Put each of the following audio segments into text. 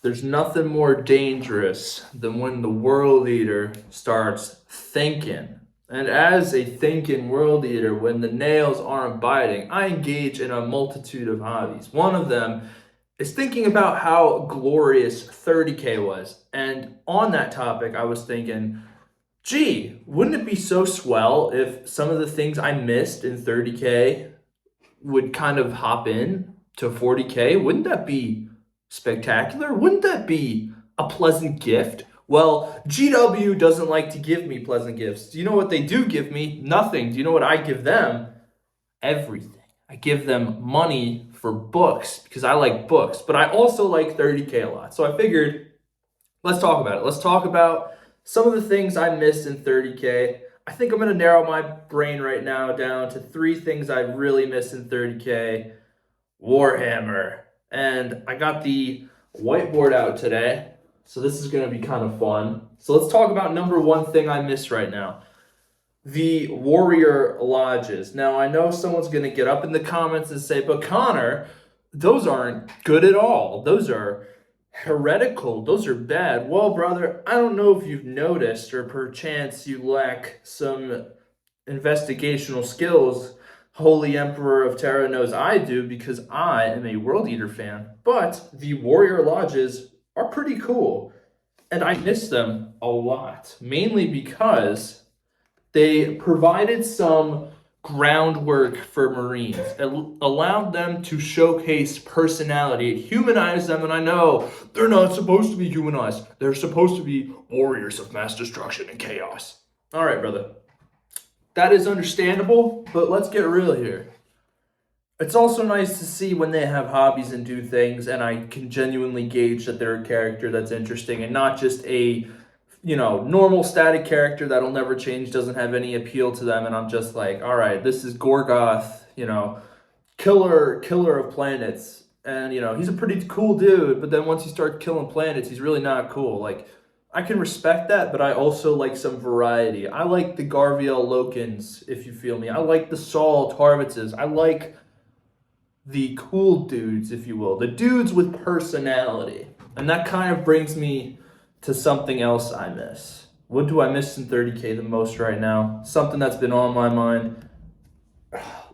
There's nothing more dangerous than when the world eater starts thinking. And as a thinking world eater, when the nails aren't biting, I engage in a multitude of hobbies. One of them is thinking about how glorious 30K was. And on that topic, I was thinking, gee, wouldn't it be so swell if some of the things I missed in 30K would kind of hop in to 40K? Wouldn't that be spectacular? Wouldn't that be a pleasant gift? Well, GW doesn't like to give me pleasant gifts. Do you know what they do give me? Nothing. Do you know what I give them? Everything. I give them money for books because I like books, but I also like 30K a lot. So I figured, let's talk about it. Let's talk about some of the things I missed in 30K. I think I'm going to narrow my brain right now down to three things I really missed in 30K. Warhammer. And I got the whiteboard out today, so this is going to be kind of fun. So let's talk about number one thing I miss right now. The warrior lodges. Now, I know someone's going to get up in the comments and say, but Connor, those aren't good at all. Those are heretical. Those are bad. Well, brother, I don't know if you've noticed or perchance you lack some investigational skills. Holy Emperor of Terra knows I do because I am a World Eater fan. But the warrior lodges are pretty cool. And I miss them a lot. Mainly because they provided some groundwork for Marines. It allowed them to showcase personality. It humanized them, and I know they're not supposed to be humanized. They're supposed to be warriors of mass destruction and chaos. All right, brother. That is understandable, but let's get real here. It's also nice to see when they have hobbies and do things, and I can genuinely gauge that they're a character that's interesting and not just a normal static character that'll never change, doesn't have any appeal to them, and I'm just like, all right, this is Gorgoth, killer of planets, and he's a pretty cool dude, but then once you start killing planets, he's really not cool. Like, I can respect that, but I also like some variety. I like the Garviel Lokins, if you feel me. I like the Saul Tarvitzes. I like the cool dudes, if you will, the dudes with personality. And that kind of brings me to something else I miss. What do I miss in 30K the most right now? Something that's been on my mind.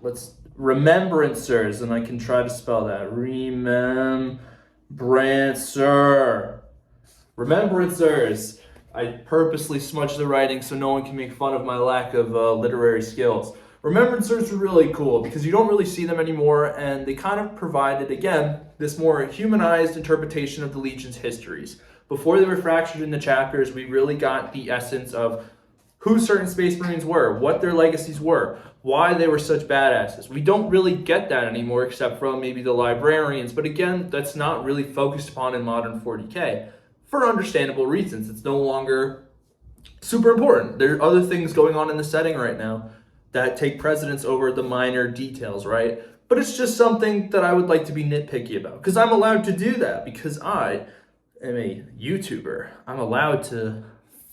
Let's remembrancers, and I can try to spell that. Remembrancers. I purposely smudged the writing so no one can make fun of my lack of literary skills. Remembrancers are really cool because you don't really see them anymore, and they kind of provided, again, this more humanized interpretation of the Legion's histories. Before they were fractured into chapters, we really got the essence of who certain Space Marines were, what their legacies were, why they were such badasses. We don't really get that anymore except from maybe the librarians, but again, that's not really focused upon in modern 40K for understandable reasons. It's no longer super important. There are other things going on in the setting right now that take precedence over the minor details, right? But it's just something that I would like to be nitpicky about because I'm allowed to do that because I am a YouTuber. I'm allowed to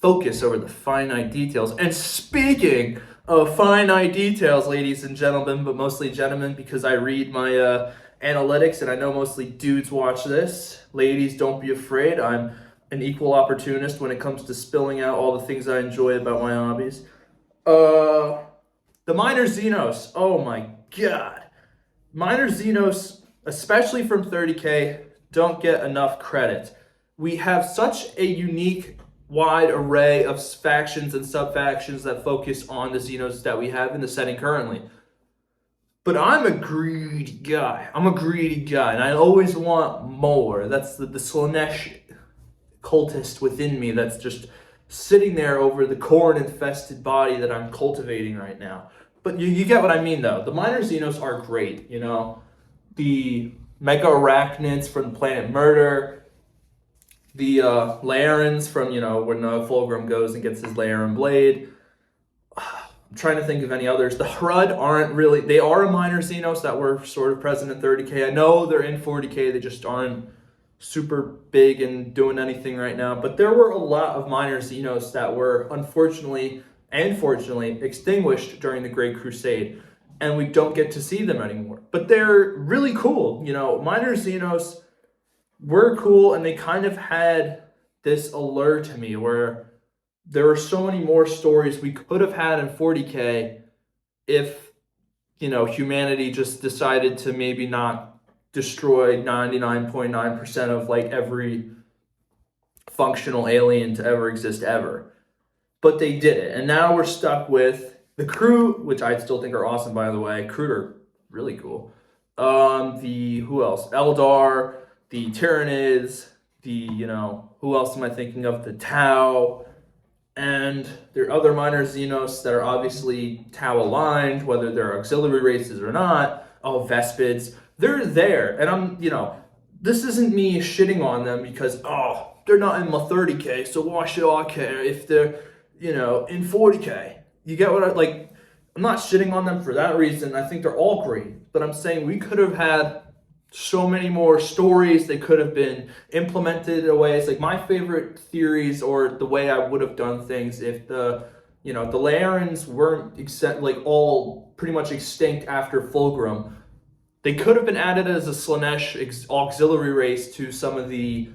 focus over the finite details. And speaking of finite details, ladies and gentlemen, but mostly gentlemen because I read my analytics and I know mostly dudes watch this. Ladies, don't be afraid. I'm an equal opportunist when it comes to spilling out all the things I enjoy about my hobbies. The minor xenos. Oh my god. Minor xenos, especially from 30K, don't get enough credit. We have such a unique, wide array of factions and sub-factions that focus on the xenos that we have in the setting currently. But I'm a greedy guy. And I always want more. That's the Slanesh cultist within me that's just sitting there over the corn-infested body that I'm cultivating right now. But you get what I mean, though. The minor xenos are great, The mega arachnids from the planet Murder, the Laerans from, when Fulgrim goes and gets his Laeran blade. I'm trying to think of any others. The Hrud aren't really, they are a minor xenos that were sort of present in 30K. I know they're in 40K, they just aren't super big and doing anything right now. But there were a lot of minor xenos that were unfortunately and fortunately extinguished during the Great Crusade. And we don't get to see them anymore. But they're really cool. Minor xenos were cool, and they kind of had this allure to me where there were so many more stories we could have had in 40K if, humanity just decided to maybe not destroy 99.9% of like every functional alien to ever exist ever. But they did it. And now we're stuck with the crew, which I still think are awesome, by the way. Crew are really cool. Who else? Eldar, the Tyranids, who else am I thinking of? The Tau, and there are other minor xenos that are obviously Tau aligned, whether they're auxiliary races or not. Oh, Vespids. They're there. And this isn't me shitting on them because, they're not in my 30K, so why should I care if they're, in 40K? You get what I'm not shitting on them for that reason. I think they're all great. But I'm saying we could have had so many more stories. They could have been implemented in ways. Like my favorite theories, or the way I would have done things if the Laerans weren't all pretty much extinct after Fulgrim. They could have been added as a Slaanesh auxiliary race to some of the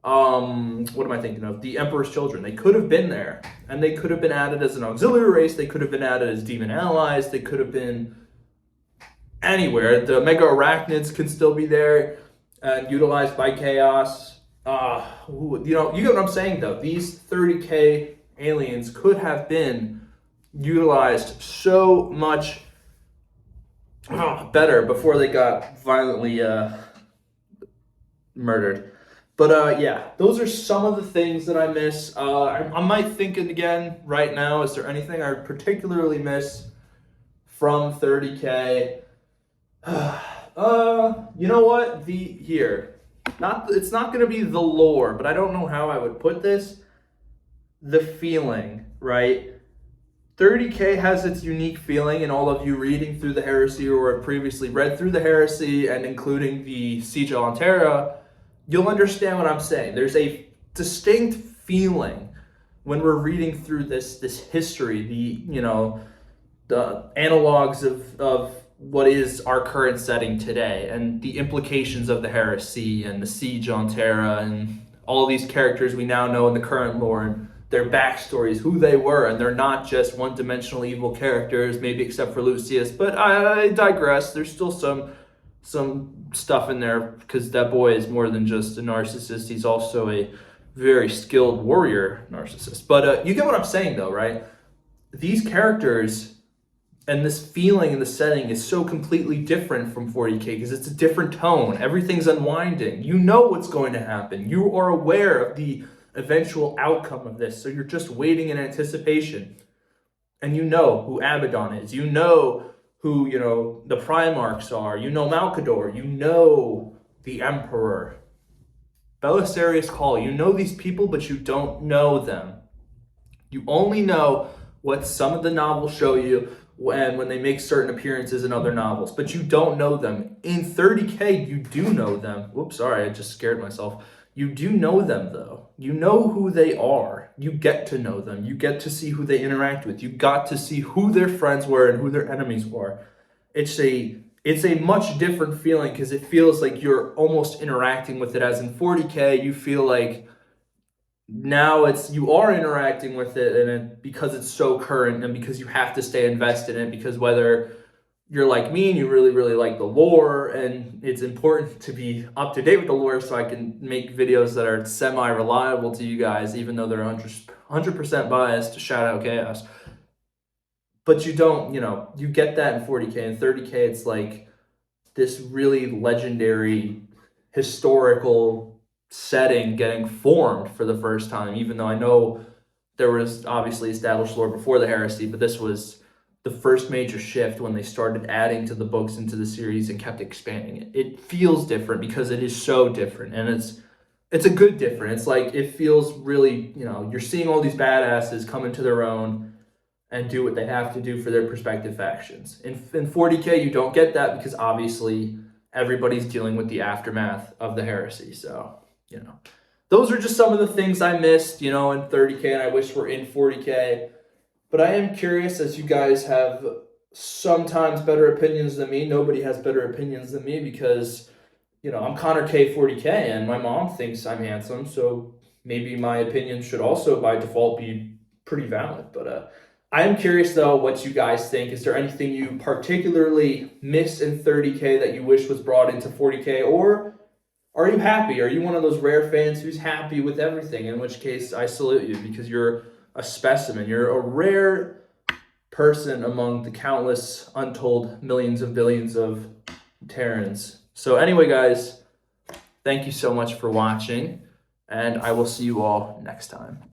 what am I thinking of? The Emperor's Children. They could have been there, and they could have been added as an auxiliary race. They could have been added as demon allies. They could have been anywhere. The Mega Arachnids can still be there and utilized by Chaos. You get what I'm saying though. These 30K aliens could have been utilized so much better before they got violently murdered. But yeah, those are some of the things that I miss. I might think it again right now. Is there anything I particularly miss from 30K? You know what? It's not gonna be the lore, but I don't know how I would put this. The feeling, right? 30K has its unique feeling, and all of you reading through the Heresy or have previously read through the Heresy and including the Siege of Altera, you'll understand what I'm saying. There's a distinct feeling when we're reading through this history, the analogs of what is our current setting today, and the implications of the Heresy and the Siege on Terra and all these characters we now know in the current lore and their backstories, who they were, and they're not just one-dimensional evil characters, maybe except for Lucius. But I digress. There's still some stuff in there because that boy is more than just a narcissist. He's also a very skilled warrior narcissist. But you get what I'm saying, though, right? These characters and this feeling in the setting is so completely different from 40K because it's a different tone. Everything's unwinding. You know what's going to happen. You are aware of the eventual outcome of this, so you're just waiting in anticipation. And you know who Abaddon is. You know who, the Primarchs are. You know Malkador. You know the Emperor. Belisarius Cawl. You know these people, but you don't know them. You only know what some of the novels show you when they make certain appearances in other novels, but you don't know them. In 30K, you do know them. Whoops, sorry, I just scared myself. You do know them, though. You know who they are. You get to know them. You get to see who they interact with. You got to see who their friends were and who their enemies were. It's a much different feeling because it feels like you're almost interacting with it, as in 40K, you feel like now you are interacting with it, and because it's so current and because you have to stay invested in it, because whether you're like me and you really, really like the lore, and it's important to be up to date with the lore so I can make videos that are semi-reliable to you guys, even though they're 100% biased. Shout out Chaos. But you don't, you get that in 40K. In 30K, it's like this really legendary, historical setting getting formed for the first time, even though I know there was obviously established lore before the Heresy, but this was the first major shift when they started adding to the books into the series and kept expanding it. It feels different because it is so different, and it's a good different. It's like it feels really, you're seeing all these badasses come into their own and do what they have to do for their respective factions. In 40K, you don't get that because obviously everybody's dealing with the aftermath of the Heresy. So, those are just some of the things I missed, in 30K, and I wish were in 40K. But I am curious, as you guys have sometimes better opinions than me. Nobody has better opinions than me because I'm Connor K40K, and my mom thinks I'm handsome, so maybe my opinion should also by default be pretty valid. But I am curious though what you guys think. Is there anything you particularly miss in 30K that you wish was brought into 40K, or are you happy? Are you one of those rare fans who's happy with everything? In which case, I salute you because you're a specimen. You're a rare person among the countless, untold millions of billions of Terrans. So, anyway, guys, thank you so much for watching, and I will see you all next time.